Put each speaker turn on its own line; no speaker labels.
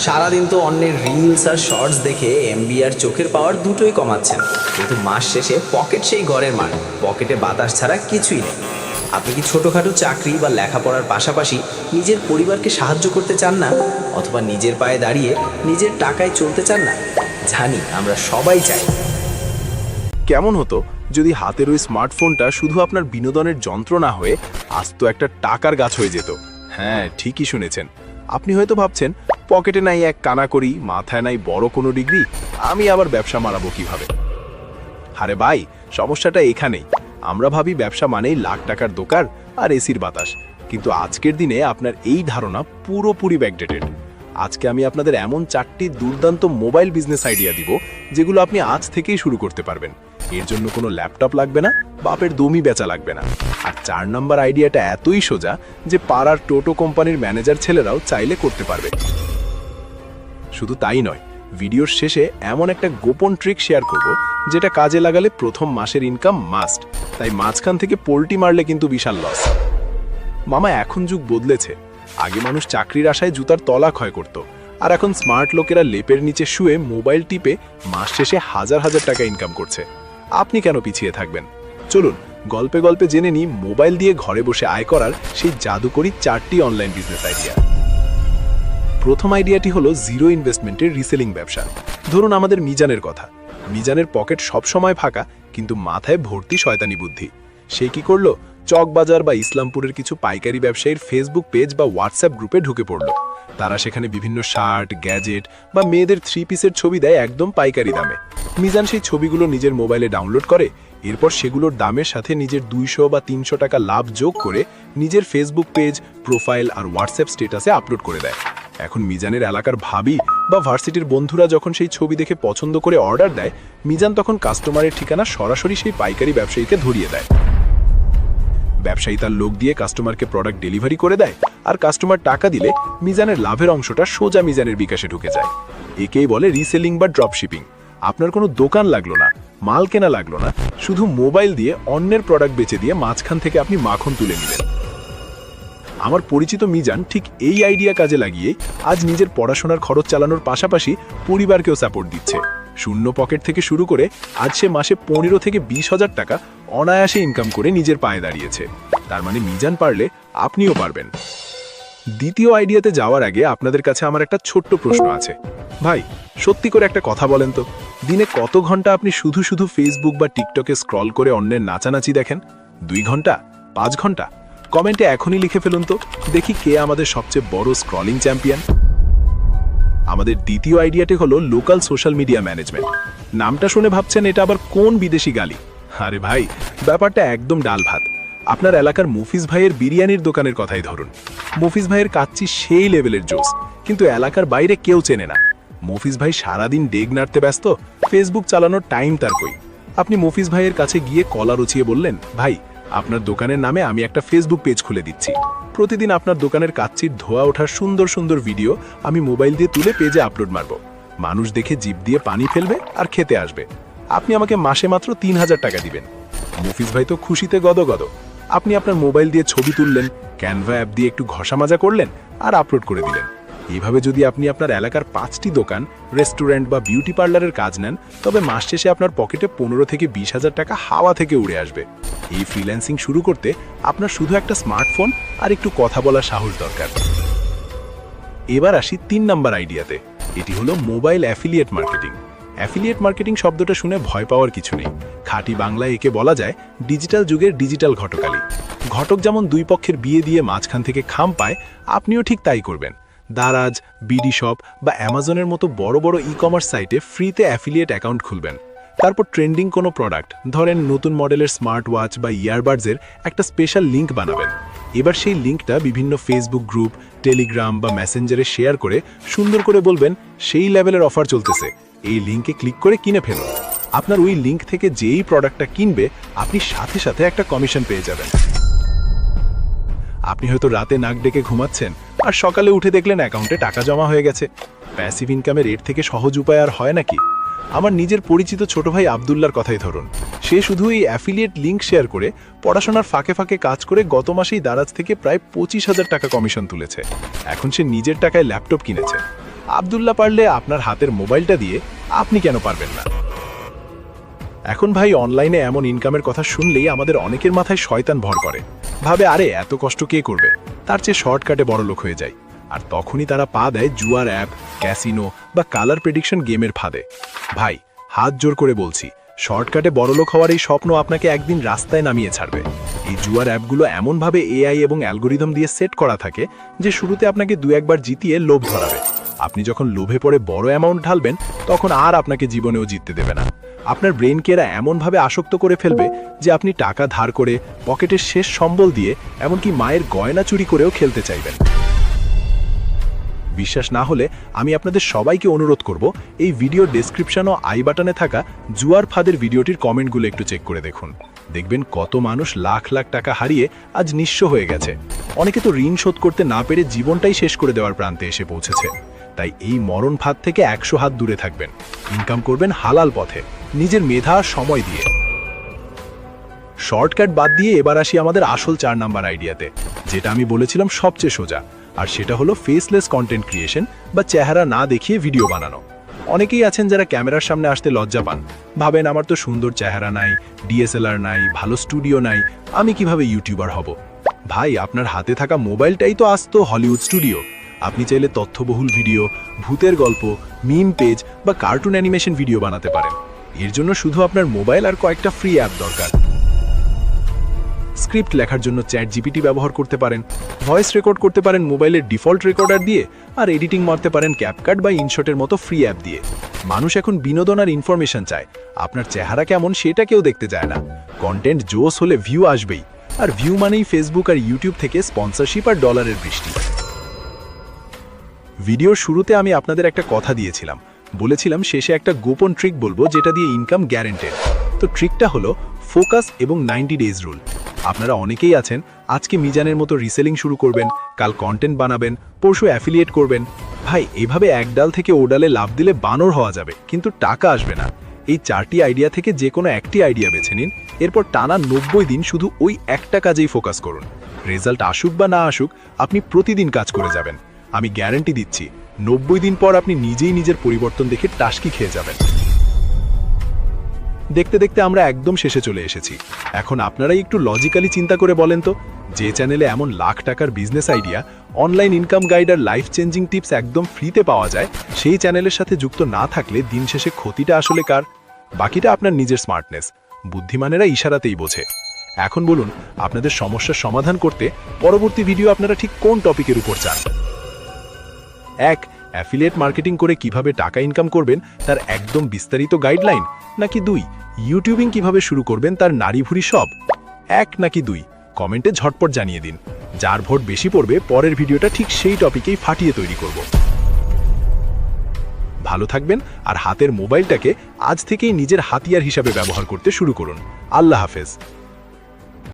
সারাদিন তো অন্যের রিলস আর শর্টস দেখে এমবি আর চোখের পাওয়ার দুটোই কমাচ্ছেন, কিন্তু মাস শেষে পকেট সেই ঘরের মাঠ, পকেটে বাতাস ছাড়া কিছুই নেই। আপনি কি ছোটোখাটো চাকরি বা লেখাপড়ার পাশাপাশি নিজের পরিবারকে সাহায্য করতে চান না, অথবা নিজের পায়ে দাঁড়িয়ে নিজের টাকায় চলতে চান না? জানি আমরা সবাই চাই।
কেমন হতো যদি হাতের ওই স্মার্টফোনটা শুধু আপনার বিনোদনের যন্ত্র না হয়ে আস্ত একটা টাকার গাছ হয়ে যেত? হ্যাঁ, ঠিকই শুনেছেন। আপনি হয়তো ভাবছেন, পকেটে নাই এক কানাকড়ি, মাথায় নাই বড় কোনো ডিগ্রি, আমি আবার ব্যবসা মারাবো কিভাবে? আরে ভাই, সমস্যাটা এখানেই। আমরা ভাবি ব্যবসা মানেই লাখ টাকার দোকান আর এসির বাতাস, কিন্তু আজকের দিনে আপনার এই ধারণা পুরোপুরি ব্যাকডেটেড। আজকে আমি আপনাদের এমন 4টি দুর্দান্ত মোবাইল বিজনেস আইডিয়া দিব যেগুলো আপনি আজ থেকেই শুরু করতে পারবেন। এর জন্য কোনো ল্যাপটপ লাগবে না, বাপের দমই বেচা লাগবে না। আর 4 নম্বর আইডিয়াটা এতই সোজা যে পাড়ার টোটো কোম্পানির ম্যানেজার ছেলেরাও চাইলে করতে পারবে। শুধু তাই নয়, ভিডিওর শেষে এমন একটা গোপন ট্রিক শেয়ার করব যেটা কাজে লাগালে প্রথম মাসের ইনকাম মাস্ট, তাই মাঝখান থেকে পোল্টি মারলে কিন্তু বিশাল লস। মামা, এখন যুগ বদলেছে। আগে মানুষ চাকরির আশায় জুতার তলা ক্ষয় করত, আর এখন স্মার্ট লোকেরা লেপের নিচে শুয়ে মোবাইল টিপে মাস শেষে হাজার হাজার টাকা ইনকাম করছে। আপনি কেন পিছিয়ে থাকবেন? চলুন গল্পে গল্পে জেনে নিই মোবাইল দিয়ে ঘরে বসে আয় করার সেই জাদুকরি 4টি অনলাইন বিজনেস আইডিয়া। প্রথম আইডিয়াটি হলো জিরো ইনভেস্টমেন্টের রিসেলিং ব্যবসা। ধরুন আমাদের মিজানের কথা। মিজানের পকেট সব সময় ফাঁকা, কিন্তু মাথায় ভর্তি শয়তানি বুদ্ধি। সে কি করলো? চকবাজার বা ইসলামপুরের কিছু পাইকারি ব্যবসায়ীর ফেসবুক পেজ বা হোয়াটসঅ্যাপ গ্রুপে ঢুকে পড়ল। তারা সেখানে বিভিন্ন শার্ট, গ্যাজেট বা মেয়েদের 3 পিসের ছবি দেয় একদম পাইকারি দামে। মিজান সেই ছবিগুলো নিজের মোবাইলে ডাউনলোড করে, এরপর সেগুলোর দামের সাথে নিজের 200 বা 300 টাকা লাভ যোগ করে নিজের ফেসবুক পেজ, প্রোফাইল আর হোয়াটসঅ্যাপ স্ট্যাটাসে আপলোড করে দেয়। এখন মিজানের এলাকার ভাবি বা ভার্সিটির বন্ধুরা যখন সেই ছবি দেখে পছন্দ করে অর্ডার দেয়, মিজান তখন কাস্টমারের ঠিকানা সরাসরি সেই পাইকারি ব্যবসায়ীকে ধরিয়ে দেয়। ব্যবসায়ী তার লোক দিয়ে কাস্টমারকে প্রোডাক্ট ডেলিভারি করে দেয়, আর কাস্টমার টাকা দিলে মিজানের লাভের অংশটা সোজা মিজানের বিকাশে ঢুকে যায়। একেই বলে রিসেলিং বা ড্রপ শিপিং। আপনার কোনো দোকান লাগলো না, মাল কেনা লাগলো না, শুধু মোবাইল দিয়ে অন্যের প্রোডাক্ট বেচে দিয়ে মাঝখান থেকে আপনি মাখন তুলে নিলেন। আমার পরিচিত মিজান ঠিক এই আইডিয়া কাজে লাগিয়ে আজ নিজের পড়াশোনার খরচ চালানোর পাশাপাশি পরিবারকেও সাপোর্ট দিচ্ছে। শূন্য পকেট থেকে শুরু করে আজ সে মাসে 15 থেকে 20 হাজার টাকা অনায়াসে ইনকাম করে নিজের পায়ে দাঁড়িয়েছে। তার মানে মিজান পারলে আপনিও পারবেন। দ্বিতীয় আইডিয়াতে যাওয়ার আগে আপনাদের কাছে আমার একটা ছোট্ট প্রশ্ন আছে। ভাই, সত্যি করে একটা কথা বলেন তো, দিনে কত ঘন্টা আপনি শুধু শুধু ফেসবুক বা টিকটকে স্ক্রল করে অন্যের নাচানাচি দেখেন? 2 ঘন্টা? 5 ঘন্টা? কমেন্টে এখনই লিখে ফেলুন তো, দেখি কে আমাদের সবচেয়ে বড় স্ক্রলিং চ্যাম্পিয়ন। আমাদের দ্বিতীয় আইডিয়াটি হলো লোকাল সোশ্যাল মিডিয়া ম্যানেজমেন্ট। নামটা শুনে ভাবছেন এটা আবার কোন বিদেশি গালি? আরে ভাই, ব্যাপারটা একদম ডাল ভাত। আপনার এলাকার মফিজ ভাইয়ের বিরিয়ানির দোকানের কথাই ধরুন। মফিজ ভাইয়ের কাচ্চি সেই লেভেলের জোস, কিন্তু এলাকার বাইরে কেউ চেনে না। মফিজ ভাই সারাদিন ডেগ নাড়তে ব্যস্ত, ফেসবুক চালানোর টাইম তার কই। আপনি মফিজ ভাইয়ের কাছে গিয়ে কলা রুচিয়ে বললেন, ভাই, আপনার দোকানের নামে আমি একটা ফেসবুক পেজ খুলে দিচ্ছি। প্রতিদিন আপনার দোকানের কাচ্চির ধোয়া ওঠার সুন্দর সুন্দর ভিডিও আমি মোবাইল দিয়ে তুলে পেজে আপলোড মারব। মানুষ দেখে জিভ দিয়ে পানি ফেলবে আর খেতে আসবে। আপনি আমাকে মাসে মাত্র 3000 টাকা দিবেন। মফিজ ভাই তো খুশিতে গদগদ। আপনি আপনার মোবাইল দিয়ে ছবি তুললেন, ক্যানভা অ্যাপ দিয়ে একটু ঘষা মাজা করলেন আর আপলোড করে দিলেন। এইভাবে যদি আপনি আপনার এলাকার 5টি দোকান, রেস্টুরেন্ট বা বিউটি পার্লারের কাজ নেন, তবে মাস শেষে আপনার পকেটে 15 থেকে 20 হাজার টাকা হাওয়া থেকে উড়ে আসবে। এই ফ্রিল্যান্সিং শুরু করতে আপনার শুধু একটা স্মার্টফোন আর একটু কথা বলার সাহস দরকার। এবার আসি 3 নম্বর আইডিয়াতে। এটি হলো mobile affiliate marketing. Affiliate marketing শব্দটা শুনে ভয় পাওয়ার কিছু নেই। খাঁটি বাংলায় একে বলা যায় ডিজিটাল যুগের ডিজিটাল ঘটকালি। ঘটক যেমন 2 পক্ষের বিয়ে দিয়ে মাঝখান থেকে খাম পায়, আপনিও ঠিক তাই করবেন। দারাজ, বিডি শপ বা অ্যামাজনের মতো বড় বড় ই-কমার্স সাইটে ফ্রিতে অ্যাফিলিয়েট অ্যাকাউন্ট খুলবেন। তারপর ট্রেন্ডিং কোনো প্রোডাক্ট, ধরেন নতুন মডেলের স্মার্ট ওয়াচ বা ইয়ারবাডসের একটা স্পেশাল লিঙ্ক বানাবেন। এবার সেই লিঙ্কটা বিভিন্ন ফেসবুক গ্রুপ, টেলিগ্রাম বা মেসেঞ্জারে শেয়ার করে সুন্দর করে বলবেন, সেই লেভেলের অফার চলতেছে, এই লিঙ্কে ক্লিক করে কিনে ফেলুন। আপনার ওই লিঙ্ক থেকে যেই প্রোডাক্টটা কিনবে, আপনি সাথে সাথে একটা কমিশন পেয়ে যাবেন। আপনি হয়তো রাতে নাক ডেকে ঘুমাচ্ছেন আর সকালে উঠে দেখলেন অ্যাকাউন্টে টাকা জমা হয়ে গেছে। প্যাসিভ ইনকামের এর থেকে সহজ উপায় আর হয় নাকি? আমার নিজের পরিচিত ছোট ভাই আব্দুল্লাহর কথাই ধরুন। সে শুধু এই অ্যাফিলিয়েট লিঙ্ক শেয়ার করে পড়াশোনার ফাঁকে ফাঁকে কাজ করে গত মাসেই দারাজ থেকে প্রায় 25,000 টাকা কমিশন তুলেছে। এখন সে নিজের টাকায় ল্যাপটপ কিনেছে। আব্দুল্লাহ পারলে আপনার হাতের মোবাইলটা দিয়ে আপনি কেন পারবেন না? এখন ভাই অনলাইনে এমন ইনকামের কথা শুনলেই আমাদের অনেকের মাথায় শয়তান ভর করে, ভাবে আরে এত কষ্ট কে করবে, তার চেয়ে শর্টকাটে বড়লোক হয়ে যায়। আর তখনই তারা পা দেয় জুয়ার অ্যাপ, ক্যাসিনো বা কালার প্রেডিকশন গেমের ফাঁদে। ভাই হাত জোর করে বলছি, শর্টকাটে বড়লোক হওয়ার এই স্বপ্ন আপনাকে একদিন রাস্তায় নামিয়ে ছাড়বে। এই জুয়ার অ্যাপগুলো এমনভাবে এআই এবং অ্যালগোরিদম দিয়ে সেট করা থাকে যে শুরুতে আপনাকে দু একবার জিতিয়ে লোভ ধরাবে। আপনি যখন লোভে পড়ে বড় অ্যামাউন্ট ঢালবেন তখন আর আপনাকে জীবনেও জিততে দেবে না। আপনার ব্রেনকে এরা এমনভাবে আসক্ত করে ফেলবে যে আপনি টাকা ধার করে, পকেটের শেষ সম্বল দিয়ে, এমনকি মায়ের গয়না চুরি করেও খেলতে চাইবেন। বিশ্বাস না হলে আমি আপনাদের সবাইকে অনুরোধ করব, এই ভিডিও ডেসক্রিপশন ও আই বাটনে থাকা জুয়ার ফাঁদের ভিডিওটির কমেন্টগুলো একটু চেক করে দেখুন। দেখবেন কত মানুষ লাখ লাখ টাকা হারিয়ে আজ নিঃস্ব হয়ে গেছে। অনেকে তো ঋণ শোধ করতে না পেরে জীবনটাই শেষ করে দেওয়ার প্রান্তে এসে পৌঁছেছে। তাই এই মরণ ফাঁদ থেকে 100 হাত দূরে থাকবেন। ইনকাম করবেন হালাল পথে, নিজের মেধা আর সময় দিয়ে। শর্টকাট বাদ দিয়ে এবার আসি আমাদের আসল 4 নাম্বার আইডিয়াতে, যেটা আমি বলেছিলাম সবচেয়ে সোজা। আর সেটা হলো ফেসলেস কন্টেন্ট ক্রিয়েশন বা চেহারা না দেখিয়ে ভিডিও বানানো। অনেকেই আছেন যারা ক্যামেরার সামনে আসতে লজ্জা পান, ভাবেন আমার তো সুন্দর চেহারা নাই, ডিএসএলআর নাই, ভালো স্টুডিও নাই, আমি কিভাবে ইউটিউবার হব। ভাই আপনার হাতে থাকা মোবাইলটাই তো আসতো হলিউড স্টুডিও। আপনি চাইলে তথ্যবহুল ভিডিও, ভূতের গল্প, মিম পেজ বা কার্টুন অ্যানিমেশন ভিডিও বানাতে পারেন। এর জন্য শুধু আপনার মোবাইল আর কয়েকটা ফ্রি অ্যাপ দরকার। স্ক্রিপ্ট লেখার জন্য চ্যাট জিপিটি ব্যবহার করতে পারেন, ভয়েস রেকর্ড করতে পারেন মোবাইলের ডিফল্ট রেকর্ডার দিয়ে, আর এডিটিং মারতে পারেন ক্যাপকাট বা ইনশটের মতো ফ্রি অ্যাপ দিয়ে। মানুষ এখন বিনোদন আর ইনফরমেশন চায়, আপনার চেহারা কেমন সেটা কেউ দেখতে যায় না। কন্টেন্ট জোস হলে ভিউ আসবেই, আর ভিউ মানেই ফেসবুক আর ইউটিউব থেকে স্পন্সরশিপ আর ডলারের বৃষ্টি। ভিডিওর শুরুতে আমি আপনাদের একটা কথা দিয়েছিলাম, বলেছিলাম শেষে একটা গোপন ট্রিক বলবো যেটা দিয়ে ইনকাম গ্যারেন্টেড। তো ট্রিকটা হলো ফোকাস এবং 90 ডেজ রুল। আপনারা অনেকেই আছেন আজকে মিজানের মতো রিসেলিং শুরু করবেন, কাল কন্টেন্ট বানাবেন, পরশু অ্যাফিলিয়েট করবেন। ভাই এভাবে এক ডাল থেকে ও ডালে লাভ দিলে বানর হওয়া যাবে, কিন্তু টাকা আসবে না। এই 4টি আইডিয়া থেকে যে কোনো একটি আইডিয়া বেছে নিন, এরপর টানা 90 দিন শুধু ওই একটা কাজেই ফোকাস করুন। রেজাল্ট আসুক বা না আসুক, আপনি প্রতিদিন কাজ করে যাবেন। আমি গ্যারান্টি দিচ্ছি 90 দিন পর আপনি নিজেই নিজের পরিবর্তন দেখে টাসকি খেয়ে যাবেন। দেখতে দেখতে আমরা একদম শেষে চলে এসেছি। এখন আপনারাই একটু লজিক্যালি চিন্তা করে বলেন তো, যে চ্যানেলে এমন লাখ টাকার business idea, online income guide আর লাইফ চেঞ্জিং টিপস একদম ফ্রিতে পাওয়া যায়, সেই চ্যানেলের সাথে যুক্ত না থাকলে দিন শেষে ক্ষতিটা আসলে কার? বাকিটা আপনার নিজের স্মার্টনেস। বুদ্ধিমানেরা ইশারাতেই বোঝে। এখন বলুন, আপনাদের সমস্যার সমাধান করতে পরবর্তী ভিডিও আপনারা ঠিক কোন টপিকের উপর চান? 1. অ্যাফিলিয়েট মার্কেটিং করে কিভাবে টাকা ইনকাম করবেন তার একদম বিস্তারিত গাইডলাইন, নাকি 2. ইউটিউবিং কিভাবে শুরু করবেন তার নাড়িভুড়ি সব? 1 নাকি 2 কমেন্টে ঝটপট জানিয়ে দিন। যার ভোট বেশি পড়বে পরের ভিডিওটা ঠিক সেই টপিকেই ফাটিয়ে তৈরি করব। ভালো থাকবেন আর হাতের মোবাইলটাকে আজ থেকেই নিজের হাতিয়ার হিসাবে ব্যবহার করতে শুরু করুন। আল্লাহ হাফেজ।